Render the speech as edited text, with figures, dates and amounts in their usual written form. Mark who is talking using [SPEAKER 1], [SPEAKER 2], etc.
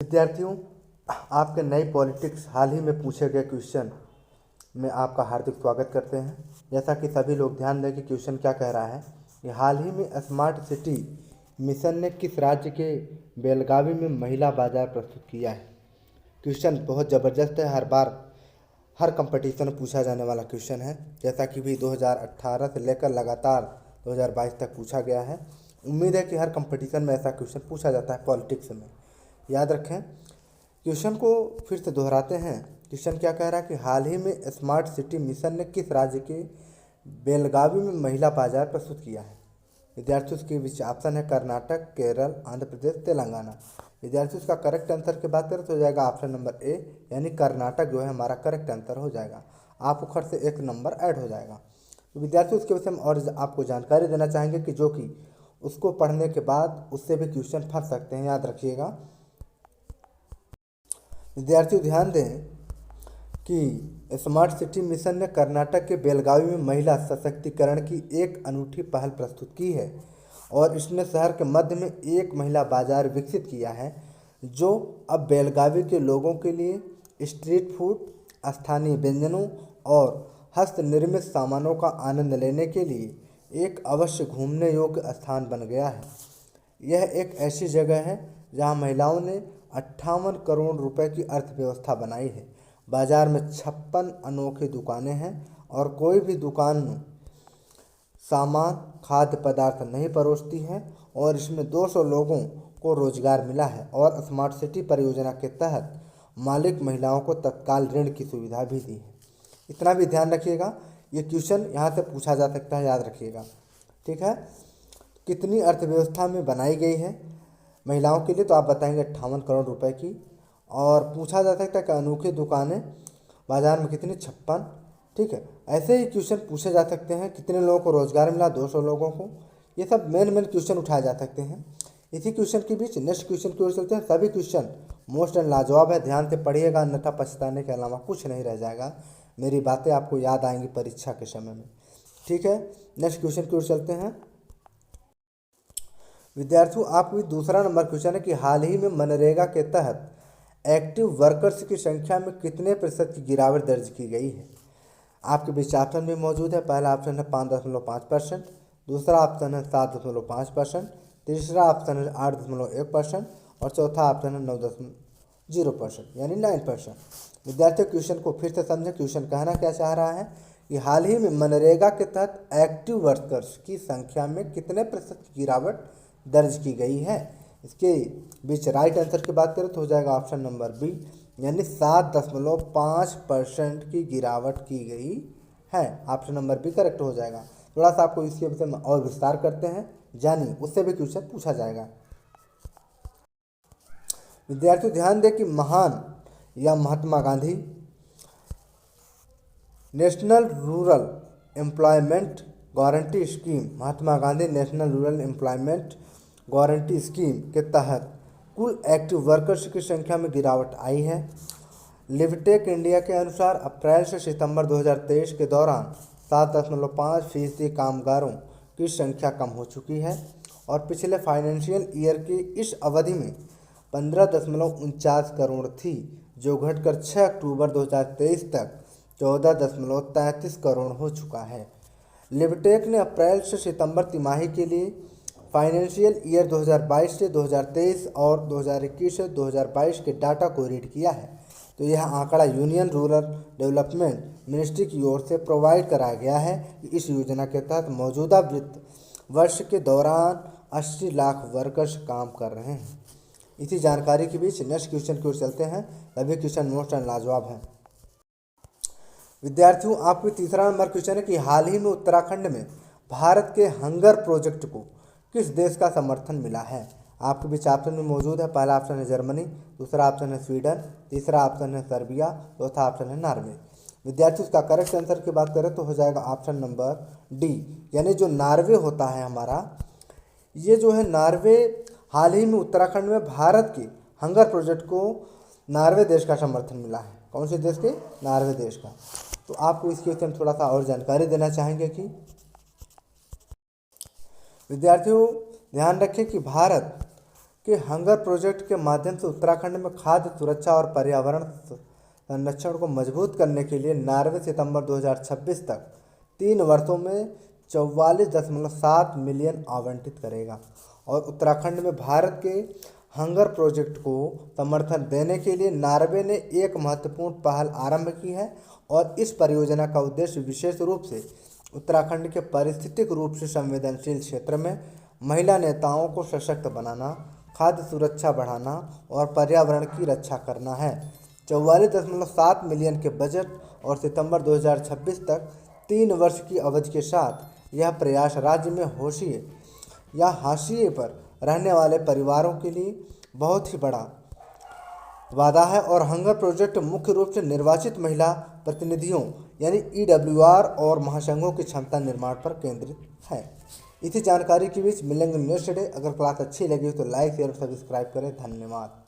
[SPEAKER 1] विद्यार्थियों, आपके नई पॉलिटिक्स हाल ही में पूछे गए क्वेश्चन में आपका हार्दिक स्वागत करते हैं। जैसा कि सभी लोग ध्यान दें कि क्वेश्चन क्या कह रहा है कि हाल ही में स्मार्ट सिटी मिशन ने किस राज्य के बेलगावी में महिला बाजार प्रस्तुत किया है। क्वेश्चन बहुत ज़बरदस्त है, हर बार हर कंपटीशन में पूछा जाने वाला क्वेश्चन है। जैसा कि भी 2018 से लेकर लगातार 2022 तक पूछा गया है। उम्मीद है कि हर कंपटीशन में ऐसा क्वेश्चन पूछा जाता है पॉलिटिक्स में। याद रखें, क्वेश्चन को फिर से दोहराते हैं। क्वेश्चन क्या कह रहा है कि हाल ही में स्मार्ट सिटी मिशन ने किस राज्य के बेलगावी में महिला बाजार प्रस्तुत किया है। विद्यार्थियों के बीच ऑप्शन है कर्नाटक, केरल, आंध्र प्रदेश, तेलंगाना। विद्यार्थियों का करेक्ट आंसर की बात करें तो हो जाएगा ऑप्शन नंबर ए, यानी कर्नाटक जो है हमारा करेक्ट आंसर हो जाएगा। आपको खर्च से एक नंबर ऐड हो जाएगा। तो विद्यार्थियों उसके विषय में और आपको जानकारी देना चाहेंगे कि जो कि उसको पढ़ने के बाद उससे भी क्वेश्चन फंस सकते हैं, याद रखिएगा। विद्यार्थियों ध्यान दें कि स्मार्ट सिटी मिशन ने कर्नाटक के बेलगावी में महिला सशक्तिकरण की एक अनूठी पहल प्रस्तुत की है और इसने शहर के मध्य में एक महिला बाजार विकसित किया है जो अब बेलगावी के लोगों के लिए स्ट्रीट फूड, स्थानीय व्यंजनों और हस्तनिर्मित सामानों का आनंद लेने के लिए एक अवश्य घूमने योग्य स्थान बन गया है। यह एक ऐसी जगह है जहां महिलाओं ने 58 करोड़ रुपए की अर्थव्यवस्था बनाई है। बाजार में 56 अनोखी दुकानें हैं और कोई भी दुकान सामान खाद्य पदार्थ नहीं परोसती है और इसमें 200 लोगों को रोजगार मिला है और स्मार्ट सिटी परियोजना के तहत मालिक महिलाओं को तत्काल ऋण की सुविधा भी दी है। इतना भी ध्यान रखिएगा, ये क्वेश्चन यहाँ से पूछा जा सकता है, याद रखिएगा। ठीक है, कितनी अर्थव्यवस्था में बनाई गई है महिलाओं के लिए, तो आप बताएंगे 58 करोड़ रुपए की। और पूछा जा सकता है कि अनोखी दुकानें बाजार में कितनी, 56। ठीक है, ऐसे ही क्वेश्चन पूछे जा सकते हैं कितने लोगों को रोजगार मिला, 200 लोगों को। ये सब मेन क्वेश्चन उठाए जा सकते हैं। इसी क्वेश्चन के बीच नेक्स्ट क्वेश्चन की ओर चलते हैं। सभी क्वेश्चन मोस्ट एंड लाजवाब है, ध्यान से पढ़िएगा, अन्यथा पछताने के अलावा कुछ नहीं रह जाएगा। मेरी बातें आपको याद आएंगी परीक्षा के समय में। ठीक है, नेक्स्ट क्वेश्चन की ओर चलते हैं। विद्यार्थियों, आपको दूसरा नंबर क्वेश्चन है कि हाल ही में मनरेगा के तहत एक्टिव वर्कर्स की संख्या में कितने प्रतिशत की गिरावट दर्ज की गई है। आपके बीच ऑप्शन भी मौजूद है। पहला ऑप्शन है 5.5%, दूसरा ऑप्शन है 7.5%, तीसरा ऑप्शन है 8.1% और चौथा ऑप्शन है 9.0% यानी 9%। विद्यार्थियों, क्वेश्चन को फिर से समझें। क्वेश्चन कहना क्या चाह रहा है कि हाल ही में मनरेगा के तहत एक्टिव वर्कर्स की संख्या में कितने प्रतिशत की गिरावट दर्ज की गई है। इसके बीच राइट आंसर की बात करें तो हो जाएगा ऑप्शन नंबर बी, यानी 7.5% की गिरावट की गई है। ऑप्शन नंबर बी करेक्ट हो जाएगा। थोड़ा सा आपको इसके विषय में और विस्तार करते हैं, जानिए, उससे भी क्वेश्चन पूछा जाएगा। विद्यार्थियों ध्यान दें कि महान या Mahatma Gandhi national rural employment guarantee scheme, Mahatma Gandhi national rural employment guarantee scheme के तहत कुल एक्टिव वर्कर्स की संख्या में गिरावट आई है। लिवटेक इंडिया के अनुसार अप्रैल से सितंबर 2023 के दौरान 7.5% कामगारों की संख्या कम हो चुकी है और पिछले फाइनेंशियल ईयर की इस अवधि में 15.49 करोड़ थी, जो घटकर 6 अक्टूबर 2023 तक 14.33 करोड़ हो चुका है। लिवटेक ने अप्रैल से सितंबर तिमाही के लिए फाइनेंशियल ईयर 2022 से 2023 और 2021 से 2022 के डाटा को रीड किया है। तो यह आंकड़ा यूनियन रूरल डेवलपमेंट मिनिस्ट्री की ओर से प्रोवाइड कराया गया है कि इस योजना के तहत मौजूदा वित्त वर्ष के दौरान 80 लाख वर्कर्स काम कर रहे हैं। इसी जानकारी के बीच नेक्स्ट क्वेश्चन की ओर चलते हैं। सभी क्वेश्चन मोस्ट एंड लाजवाब हैं। विद्यार्थियों, आपको तीसरा नंबर क्वेश्चन है कि हाल ही में उत्तराखंड में भारत के हंगर प्रोजेक्ट को किस देश का समर्थन मिला है। आपके बीच ऑप्शन में मौजूद है। पहला ऑप्शन है जर्मनी, दूसरा ऑप्शन है स्वीडन, तीसरा ऑप्शन है सर्बिया, चौथा ऑप्शन है नॉर्वे। विद्यार्थियों, इसका करेक्ट आंसर की बात करें तो हो जाएगा ऑप्शन नंबर डी, यानी जो नॉर्वे होता है हमारा, ये जो है नॉर्वे हाल ही में उत्तराखंड में भारत के हंगर प्रोजेक्ट को नॉर्वे देश का समर्थन मिला है। कौन से देश के? नॉर्वे देश का। तो आपको इसके विषय में थोड़ा सा और जानकारी देना चाहेंगे कि विद्यार्थियों ध्यान रखें कि भारत कि हंगर प्रोजेक्ट के माध्यम से उत्तराखंड में खाद्य सुरक्षा और पर्यावरण संरक्षण को मजबूत करने के लिए नार्वे सितंबर 2026 तक 3 वर्षों में 44.7 मिलियन आवंटित करेगा। और उत्तराखंड में भारत के हंगर प्रोजेक्ट को समर्थन देने के लिए नार्वे ने एक महत्वपूर्ण पहल आरंभ की है और इस परियोजना का उद्देश्य विशेष रूप से उत्तराखंड के पारिस्थितिक रूप से संवेदनशील क्षेत्र में महिला नेताओं को सशक्त बनाना, खाद्य सुरक्षा बढ़ाना और पर्यावरण की रक्षा करना है। 44.7 मिलियन के बजट और सितंबर 2026 तक 3 वर्ष की अवधि के साथ यह प्रयास राज्य में होशिये या हाशिए पर रहने वाले परिवारों के लिए बहुत ही बड़ा वादा है। और हंगर प्रोजेक्ट मुख्य रूप से निर्वाचित महिला प्रतिनिधियों यानी EWR और महासंघों की क्षमता निर्माण पर केंद्रित है। इसी जानकारी के बीच मिलेंगे न्यूज़ टुडे। अगर क्लास अच्छी लगी हो तो लाइक शेयर और सब्सक्राइब करें। धन्यवाद।